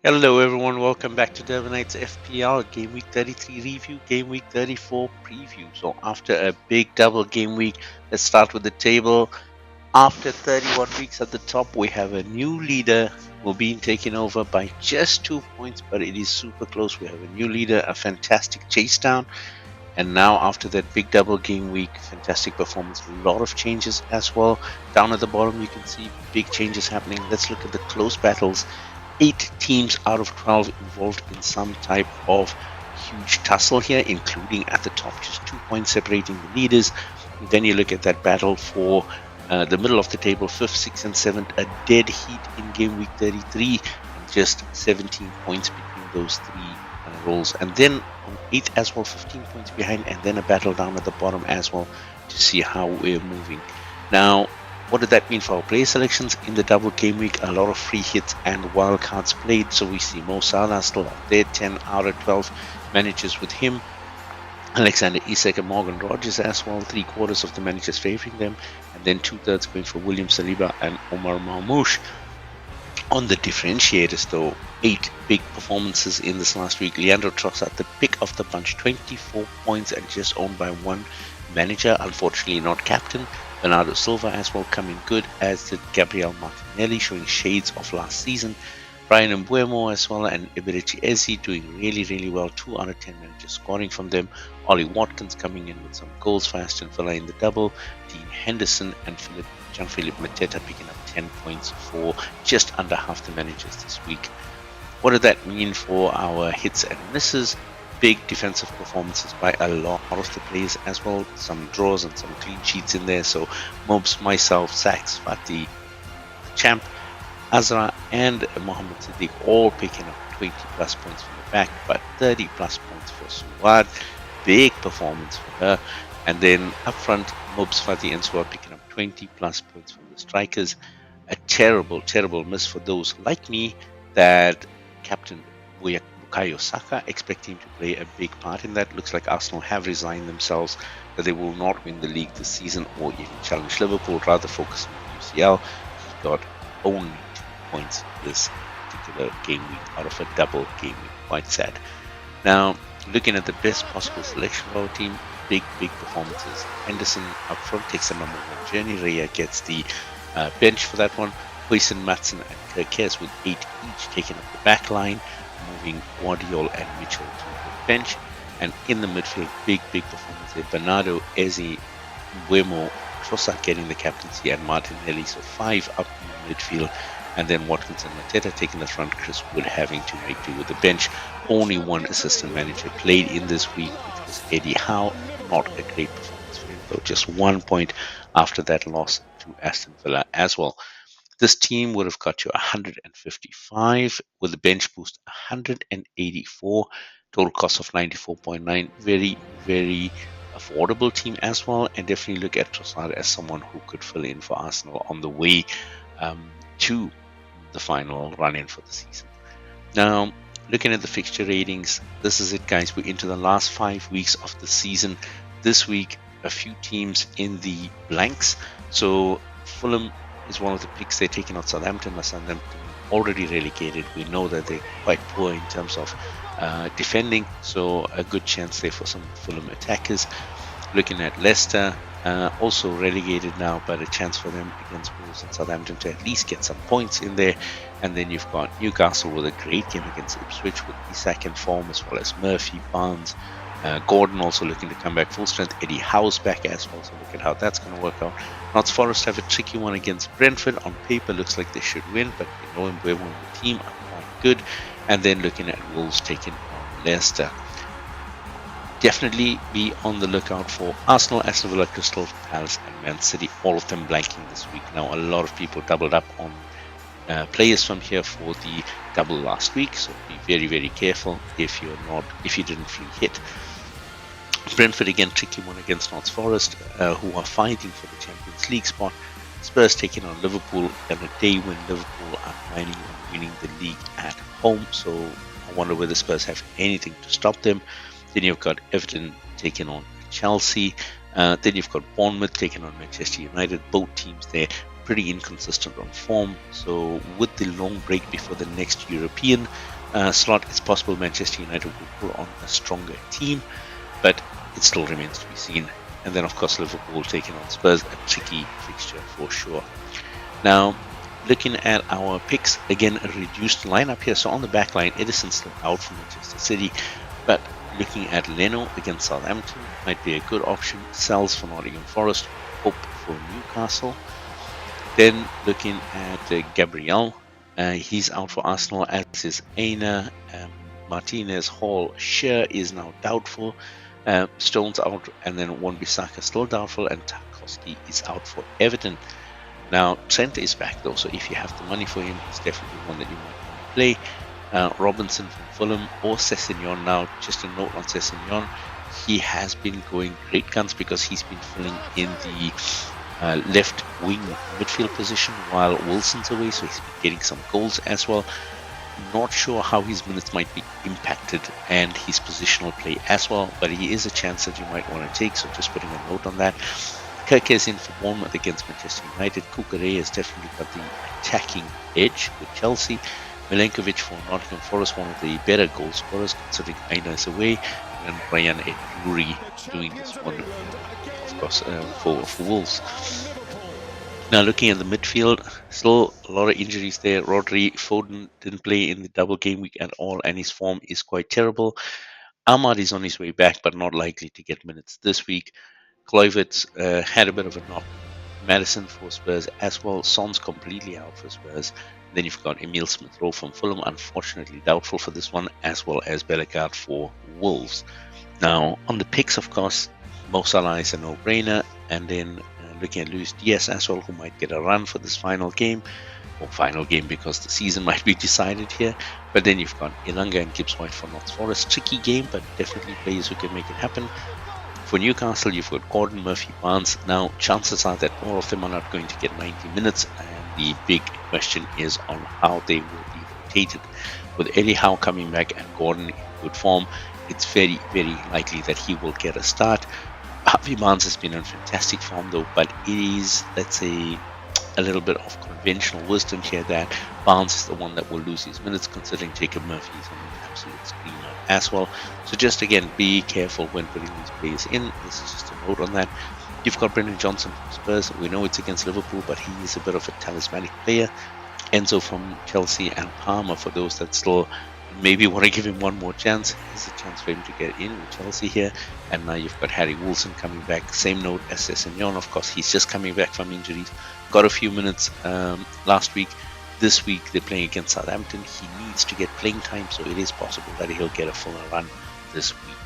Hello everyone, welcome back to Durbanites FPL Game Week 33 review, Game Week 34 preview. So after a big double game week, let's start with the table. After 31 weeks at the top, we have a new leader who being taken over by just 2 points, but it is super close. We have a new leader, a fantastic chase down. And now after that big double game week, fantastic performance, a lot of changes as well. Down at the bottom, you can see big changes happening. Let's look at the close battles. 8 teams out of 12 involved in some type of huge tussle here, including at the top, just 2 points separating the leaders. And then you look at that battle for the middle of the table, 5th, 6th, and 7th, a dead heat in game week 33, and just 17 points between those three roles. And then on 8th as well, 15 points behind, and then a battle down at the bottom as well to see how we're moving. Now, what did that mean for our player selections in the double game week? A lot of free hits and wildcards played. So we see Mo Salah still up there, 10 out of 12 managers with him. Alexander Isak and Morgan Rogers as well, 3/4 of the managers favoring them, and then 2/3 going for William Saliba and Omar Marmoush. On the differentiators, though, 8 big performances in this last week. Leandro Trossard, the pick of the bunch, 24 points and just owned by one manager, unfortunately not captain. Bernardo Silva as well coming good, as did Gabriel Martinelli, showing shades of last season. Brian Mbuemo as well, and Iberici Eze doing really well. 2 out of 10 managers scoring from them. Ollie Watkins coming in with some goals for Aston Villa in the double. Dean Henderson and Jean-Philippe Mateta picking up 10 points for just under half the managers this week. What did that mean for our hits and misses? Big defensive performances by a lot of the players as well. Some draws and some clean sheets in there. So Mobs, myself, Sax, Fati, Champ, Azra and Mohamed Siddiq all picking up 20 plus points from the back, but 30 plus points for Suwad. Big performance for her. And then up front, Mobs, Fati and Suwad picking up 20 plus points from the strikers. A terrible miss for those like me that captain Bukayo Saka, expecting him to play a big part in that. Looks like Arsenal have resigned themselves that they will not win the league this season or even challenge Liverpool, rather focus on UCL. He got only 2 points this particular game week out of a double game week. Quite sad. Now, looking at the best possible selection of our team, big performances. Henderson up front takes the number 1 journey. Raya gets the bench for that one. Huyson, Matson and Kirkes with 8 each taking up the back line, moving Guardiol and Mitchell to the bench. And in the midfield, big performance there. Bernardo, Eze, Mbuemo, Trossard getting the captaincy, and Martinelli. So 5 up in the midfield. And then Watkins and Mateta taking the front. Chris Wood having to make do with the bench. Only one assistant manager played in this week, which was Eddie Howe. Not a great performance for him, though. Just 1 point after that loss to Aston Villa as well. This team would have got to 155 with a bench boost 184, total cost of 94.9. Very affordable team as well, and definitely look at Trossard as someone who could fill in for Arsenal on the way to the final run-in for the season. Now, looking at the fixture ratings, this is it, guys. We're into the last 5 weeks of the season. This week, a few teams in the blanks. So Fulham is one of the picks. They're taking out Southampton. Southampton already relegated. We know that they're quite poor in terms of defending, so a good chance there for some Fulham attackers. Looking at Leicester, also relegated now, but a chance for them against Wolves and Southampton to at least get some points in there. And then you've got Newcastle with a great game against Ipswich with Isak in form, as well as Murphy, Barnes, Gordon also looking to come back full strength. Eddie Howe's back as well, so look at how that's going to work out. Notts Forest have a tricky one against Brentford. On paper, looks like they should win, but you know Mbuemo and the team are quite good. And then looking at Wolves taking on Leicester. Definitely be on the lookout for Arsenal, Aston Villa, Crystal Palace and Man City, all of them blanking this week. Now, a lot of people doubled up on players from here for the double last week, so be very careful if you didn't free hit. Brentford again, tricky one against Notts Forest, who are fighting for the Champions League spot. Spurs taking on Liverpool, and a day when Liverpool are planning on winning the league at home, so I wonder whether Spurs have anything to stop them. Then you've got Everton taking on Chelsea. Then you've got Bournemouth taking on Manchester United. Both teams there pretty inconsistent on form. So with the long break before the next European slot, it's possible Manchester United will pull on a stronger team, but it still remains to be seen. And then, of course, Liverpool taking on Spurs, a tricky fixture for sure. Now, looking at our picks, again, a reduced lineup here. So on the back line, Edison's still out for Manchester City, but looking at Leno against Southampton might be a good option. Sells for Nottingham Forest, Hope for Newcastle. Then looking at Gabriel, he's out for Arsenal, as is Aina. Martinez, Hall, Shearer is now doubtful. Stones out, and then Wan-Bissaka still doubtful, and Tarkowski is out for Everton. Now, Trent is back though, so if you have the money for him, he's definitely one that you might want to play. Robinson from Fulham or Sessegnon. Now, just a note on Sessegnon, he has been going great guns because he's been filling in the left wing midfield position while Wilson's away, so he's been getting some goals as well. Not sure how his minutes might be impacted and his positional play as well, but he is a chance that you might want to take, so just putting a note on that. Kirk is in for Bournemouth against Manchester United. Kukure has definitely got the attacking edge with Chelsea. Milenkovic for Nottingham Forest, one of the better goal scorers considering Aina is away, and Brian Eduri doing this one, of course, for Wolves. Now looking at the midfield, still a lot of injuries there. Rodri, Foden didn't play in the double game week at all, and his form is quite terrible. Ahmad is on his way back, but not likely to get minutes this week. Kluivert had a bit of a knock. Madison for Spurs as well. Son's completely out for Spurs. Then you've got Emil Smith-Rowe from Fulham, unfortunately doubtful for this one, as well as Bellegarde for Wolves. Now, on the picks, of course, Mo Salah is a no-brainer, and then looking at Luis Diaz as well, who might get a run for this final game, because the season might be decided here. But then you've got Ilanga and Gibbs White for Notts Forest. Tricky game, but definitely players who can make it happen. For Newcastle, you've got Gordon, Murphy, Barnes. Now, chances are that all of them are not going to get 90 minutes, and the big question is on how they will be rotated. With Eddie Howe coming back and Gordon in good form, it's very, very likely that he will get a start. Harvey Barnes has been in fantastic form though, but it is, let's say, a little bit of conventional wisdom here that Barnes is the one that will lose his minutes, considering Jacob Murphy is on an absolute screamer as well. So just again, be careful when putting these players in. This is just a note on that. You've got Brendan Johnson from Spurs. We know it's against Liverpool, but he is a bit of a talismanic player. Enzo from Chelsea, and Palmer for those that still maybe want to give him one more chance. Here's a chance for him to get in with Chelsea here. And now you've got Harry Wilson coming back. Same note as Sessegnon, of course. He's just coming back from injuries. Got a few minutes last week. This week they're playing against Southampton. He needs to get playing time, so it is possible that he'll get a fuller run this week.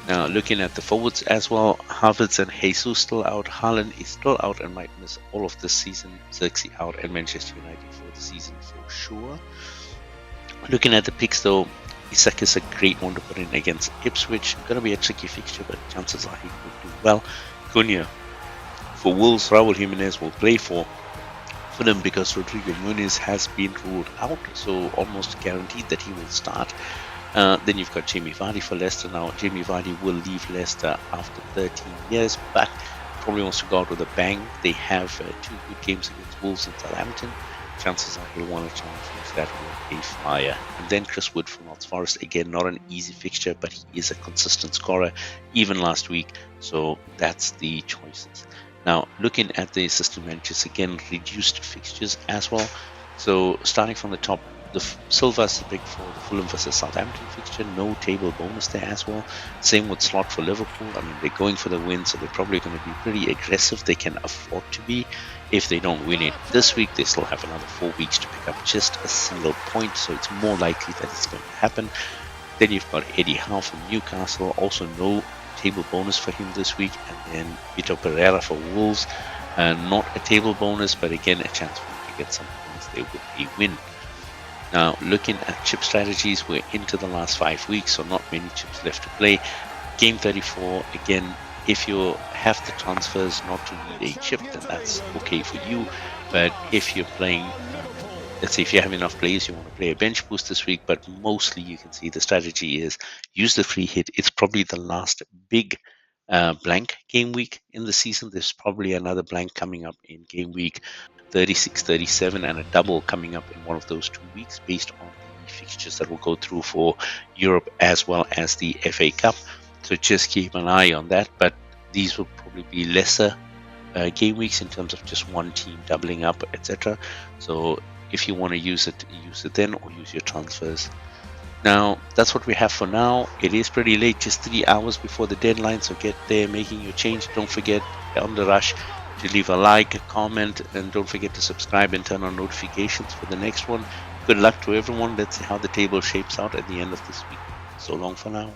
Now looking at the forwards as well, Havertz and Jesus still out. Haaland is still out and might miss all of this season. Xerxes out, and Manchester United for the season for sure. Looking at the picks though, Isak is a great one to put in against Ipswich. Gonna be a tricky fixture, but chances are he could do well. Cunha for Wolves, Raul Jimenez will play for them because Rodrigo Muniz has been ruled out, so almost guaranteed that he will start. Then you've got Jamie Vardy for Leicester. Now Jamie Vardy will leave Leicester after 13 years, but probably wants to go out with a bang. They have 2 good games against Wolves and Southampton. Chances are he'll want to try and finish that with a flyer. And then Chris Wood from Notts Forest. Again, not an easy fixture, but he is a consistent scorer, even last week. So that's the choices. Now, looking at the assistant managers, again, reduced fixtures as well. So starting from the top, the Silva's the big four, the Fulham versus Southampton fixture, no table bonus there as well. Same with slot for Liverpool. I mean, they're going for the win, so they're probably going to be pretty aggressive. They can afford to be. If they don't win it this week, they still have another 4 weeks to pick up just a single point, so it's more likely that it's going to happen. Then you've got Eddie Howe from Newcastle, also no table bonus for him this week. And then Vitor Pereira for Wolves, not a table bonus, but again, a chance for him to get some points there with a win. Now, looking at chip strategies, we're into the last 5 weeks, so not many chips left to play. Game 34, again, if you have the transfers not to need a chip, then that's okay for you. But if you're playing, let's say if you have enough players, you want to play a bench boost this week, but mostly you can see the strategy is use the free hit. It's probably the last big blank game week in the season. There's probably another blank coming up in game week 36, 37, and a double coming up in one of those 2 weeks based on the fixtures that will go through for Europe as well as the FA Cup. So just keep an eye on that. But these will probably be lesser game weeks in terms of just one team doubling up, etc. So if you want to use it then, or use your transfers. Now, that's what we have for now. It is pretty late, just 3 hours before the deadline, so get there making your change. Don't forget on the rush to leave a like, a comment, and don't forget to subscribe and turn on notifications for the next one. Good luck to everyone. Let's see how the table shapes out at the end of this week. So long for now.